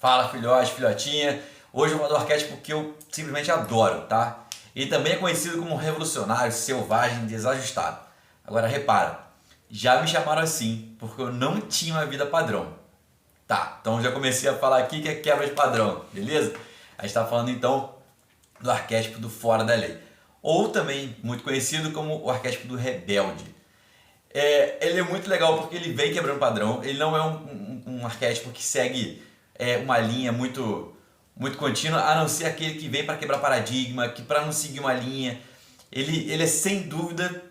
Fala filhote, filhotinha. Hoje eu vou falar do arquétipo que eu simplesmente adoro, tá? Ele também é conhecido como revolucionário, selvagem, desajustado. Agora repara, já me chamaram assim porque eu não tinha uma vida padrão. Tá, então já comecei a falar aqui que é quebra de padrão, beleza? A gente tá falando então do arquétipo do fora da lei. Ou também muito conhecido como o arquétipo do rebelde. Ele é muito legal porque ele vem quebrando padrão. Ele não é um arquétipo que segue uma linha muito contínua, a não ser aquele que vem para quebrar paradigma, que para não seguir uma linha. Ele é sem dúvida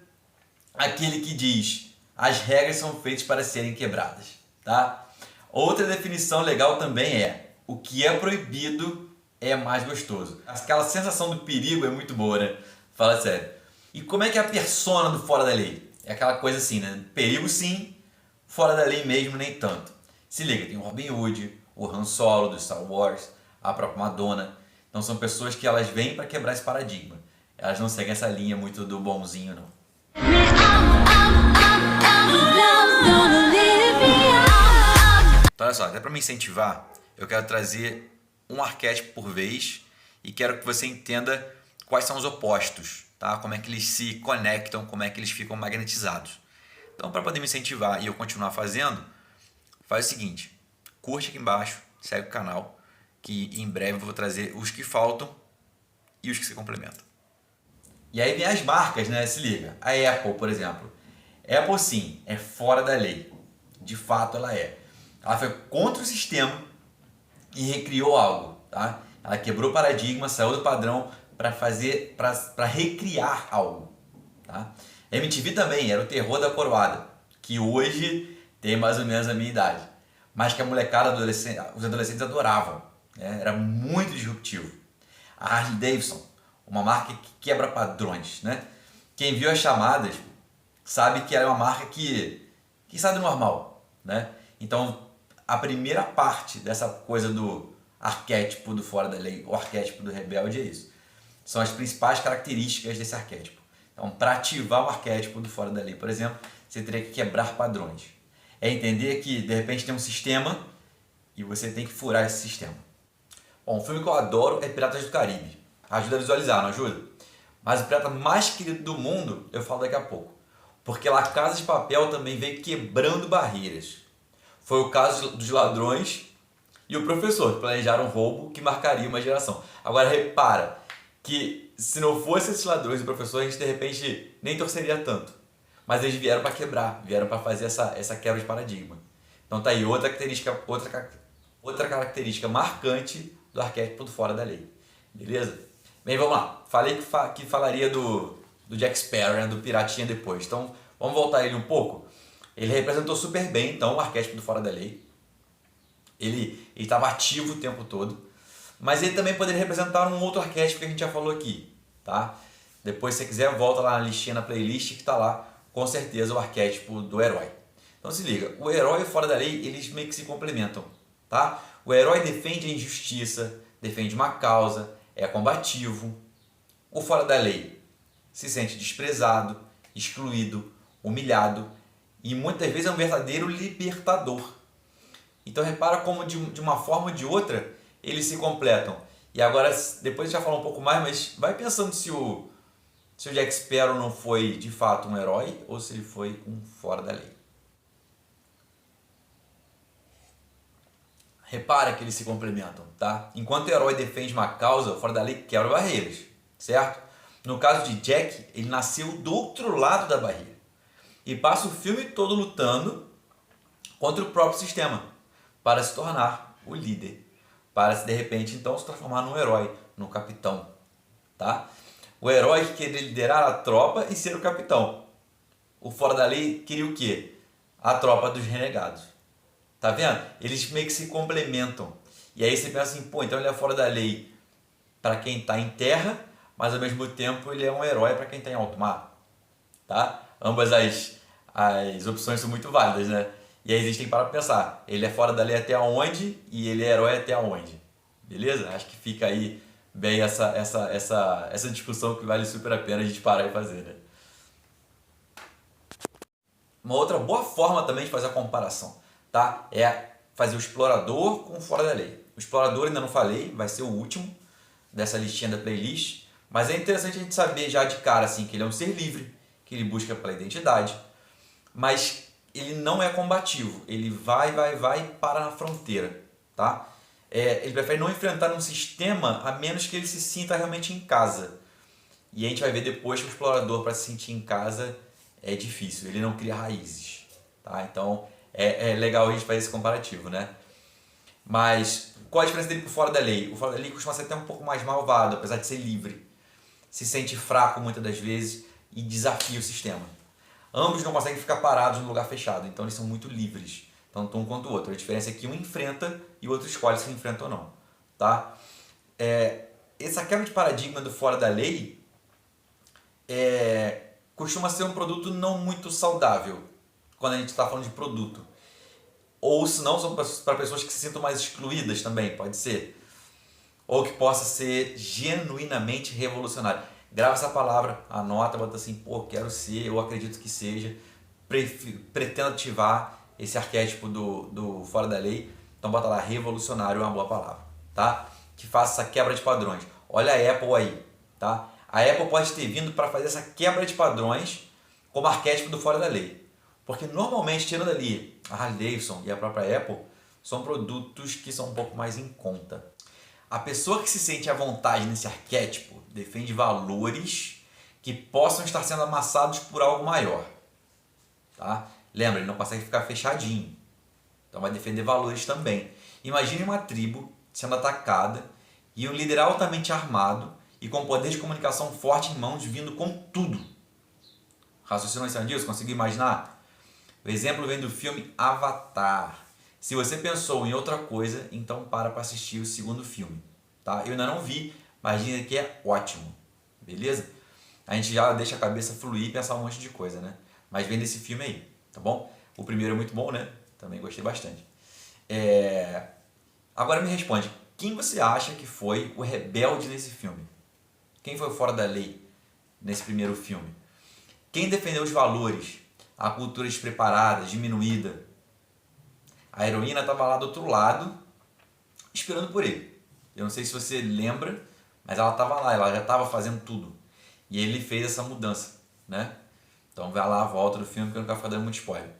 aquele que diz: as regras são feitas para serem quebradas, tá? Outra definição legal também é: o que é proibido é mais gostoso. Aquela sensação do perigo é muito boa, né? Fala sério. E como é que é a persona do fora da lei? É aquela coisa assim, né? Perigo sim, fora da lei mesmo nem tanto. Se liga, tem o Robin Hood, o Han Solo do Star Wars, a própria Madonna. Então são pessoas que elas vêm para quebrar esse paradigma. Elas não seguem essa linha muito do bonzinho, não. Então olha só, até para me incentivar, eu quero trazer um arquétipo por vez e quero que você entenda quais são os opostos, tá? Como é que eles se conectam, como é que eles ficam magnetizados. Então, para poder me incentivar e eu continuar fazendo, faz o seguinte: curte aqui embaixo, segue o canal, que em breve eu vou trazer os que faltam e os que se complementam. E aí vem as marcas, né? Se liga. A Apple, por exemplo. Apple sim, é fora da lei. De fato ela é. Ela foi contra o sistema e recriou algo, tá? Ela quebrou o paradigma, saiu do padrão para recriar algo, tá? A MTV também era o terror da coroada, que hoje tem mais ou menos a minha idade, mas que a molecada, os adolescentes adoravam, né? Era muito disruptivo. A Harley Davidson, uma marca que quebra padrões, né? Quem viu as chamadas sabe que ela é uma marca que sai do normal, né? Então, a primeira parte dessa coisa do arquétipo do fora da lei, o arquétipo do rebelde é isso. São as principais características desse arquétipo. Então, para ativar o arquétipo do fora da lei, por exemplo, você teria que quebrar padrões. É entender que, de repente, tem um sistema e você tem que furar esse sistema. Bom, um filme que eu adoro é Piratas do Caribe. Ajuda a visualizar, não ajuda? Mas o pirata mais querido do mundo, eu falo daqui a pouco. Porque La Casa de Papel também veio quebrando barreiras. Foi o caso dos ladrões e o professor, que planejaram um roubo que marcaria uma geração. Agora repara que se não fosse esses ladrões e o professor, a gente de repente nem torceria tanto. Mas eles vieram para quebrar, vieram para fazer essa quebra de paradigma. Então tá aí outra característica marcante do arquétipo do fora da lei. Beleza? Bem, vamos lá. Falei que falaria do Jack Sparrow, né? Do piratinha depois. Então vamos voltar ele um pouco. Ele representou super bem então o arquétipo do fora da lei. Ele estava ativo o tempo todo. Mas ele também poderia representar um outro arquétipo que a gente já falou aqui, tá? Depois, se você quiser, volta lá na listinha, na playlist, que está lá, com certeza, o arquétipo do herói. Então se liga, o herói e o fora da lei, eles meio que se complementam, tá? O herói defende a injustiça, defende uma causa, é combativo. O fora da lei se sente desprezado, excluído, humilhado e muitas vezes é um verdadeiro libertador. Então repara como de uma forma ou de outra eles se completam. E agora, depois a gente vai falar um pouco mais, mas vai pensando se o Jack Sparrow não foi de fato um herói ou se ele foi um fora da lei. Repara que eles se complementam, tá? Enquanto o herói defende uma causa, o fora da lei quebra barreiras, certo? No caso de Jack, ele nasceu do outro lado da barreira e passa o filme todo lutando contra o próprio sistema para se tornar o líder, para de repente então se transformar num herói, num capitão, tá? O herói que queria liderar a tropa e ser o capitão. O fora da lei queria o quê? A tropa dos renegados. Tá vendo? Eles meio que se complementam. E aí você pensa assim, pô, então ele é fora da lei para quem está em terra, mas ao mesmo tempo ele é um herói para quem está em alto mar, tá? Ambas as opções são muito válidas, né? E aí a gente tem que parar para pensar, ele é fora da lei até onde e ele é herói até onde, beleza? Acho que fica aí bem essa discussão que vale super a pena a gente parar e fazer, né? Uma outra boa forma também de fazer a comparação, tá? É fazer o explorador com o fora da lei. O explorador ainda não falei, vai ser o último dessa listinha da playlist, mas é interessante a gente saber já de cara assim, que ele é um ser livre, que ele busca pela identidade, mas ele não é combativo, ele vai e para na fronteira, tá? Ele prefere não enfrentar um sistema a menos que ele se sinta realmente em casa. E a gente vai ver depois que o explorador, para se sentir em casa, é difícil, ele não cria raízes, tá? Então é legal a gente fazer esse comparativo, né? Mas qual a diferença dele para o fora da lei? O fora da lei costuma ser até um pouco mais malvado, apesar de ser livre. Se sente fraco muitas das vezes e desafia o sistema. Ambos não conseguem ficar parados no lugar fechado, então eles são muito livres, tanto um quanto o outro. A diferença é que um enfrenta e o outro escolhe se enfrenta ou não. Tá? Essa quebra de paradigma do fora da lei costuma ser um produto não muito saudável, quando a gente está falando de produto. Ou se não, são para pessoas que se sintam mais excluídas também, pode ser. Ou que possa ser genuinamente revolucionário. Grava essa palavra, anota, bota assim, pô, quero ser, eu acredito que seja, pretendo ativar esse arquétipo do fora da lei. Então bota lá, revolucionário é uma boa palavra, tá? Que faça essa quebra de padrões. Olha a Apple aí, tá? A Apple pode ter vindo para fazer essa quebra de padrões como arquétipo do fora da lei. Porque normalmente, tirando ali a Harley-Davidson e a própria Apple, são produtos que são um pouco mais em conta. A pessoa que se sente à vontade nesse arquétipo defende valores que possam estar sendo amassados por algo maior. Tá? Lembra, ele não consegue ficar fechadinho. Então vai defender valores também. Imagine uma tribo sendo atacada e um líder altamente armado e com poder de comunicação forte em mãos vindo com tudo. Raciocinou em cima disso? Conseguiu imaginar? O exemplo vem do filme Avatar. Se você pensou em outra coisa, então para assistir o segundo filme. Tá? Eu ainda não vi, mas dizem que é ótimo. Beleza? A gente já deixa a cabeça fluir e pensar um monte de coisa, né? Mas vem desse filme aí, tá bom? O primeiro é muito bom, né? Também gostei bastante. Agora me responde, quem você acha que foi o rebelde nesse filme? Quem foi fora da lei nesse primeiro filme? Quem defendeu os valores? A cultura despreparada, diminuída? A heroína estava lá do outro lado, esperando por ele. Eu não sei se você lembra, mas ela estava lá, ela já estava fazendo tudo. E ele fez essa mudança, né? Então vai lá a volta do filme, que eu não quero ficar dando muito spoiler.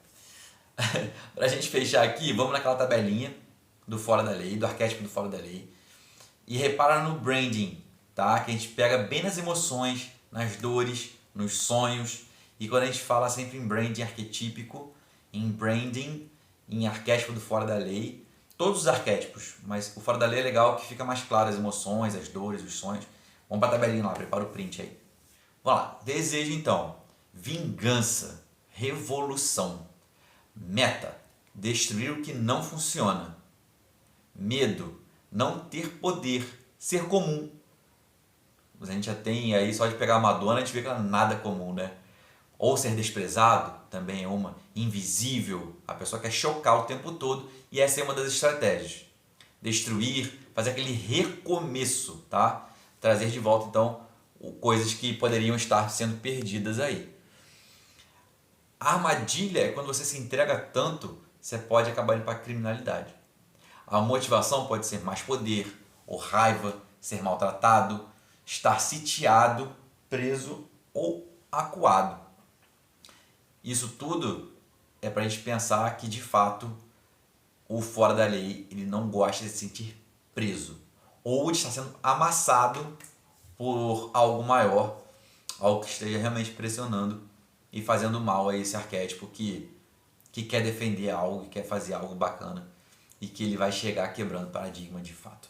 Pra gente fechar aqui, vamos naquela tabelinha do fora da lei, do arquétipo do fora da lei. E repara no branding, tá? Que a gente pega bem nas emoções, nas dores, nos sonhos. E quando a gente fala sempre em branding arquetípico, em branding, em arquétipo do fora da lei, todos os arquétipos, mas o fora da lei é legal que fica mais claro as emoções, as dores, os sonhos. Vamos para a tabelinha lá, prepara o print aí. Vamos lá, desejo então, vingança, revolução, meta, destruir o que não funciona, medo, não ter poder, ser comum. A gente já tem aí, só de pegar a Madonna, a gente vê que ela é nada comum, né? Ou ser desprezado, também é uma. Invisível, a pessoa quer chocar o tempo todo e essa é uma das estratégias. Destruir, fazer aquele recomeço, tá? Trazer de volta, então, coisas que poderiam estar sendo perdidas aí. A armadilha é quando você se entrega tanto, você pode acabar indo para a criminalidade. A motivação pode ser mais poder, ou raiva, ser maltratado, estar sitiado, preso ou acuado. Isso tudo é para a gente pensar que, de fato, o fora da lei ele não gosta de se sentir preso ou de estar sendo amassado por algo maior, algo que esteja realmente pressionando e fazendo mal a esse arquétipo que quer defender algo, que quer fazer algo bacana e que ele vai chegar quebrando paradigma de fato.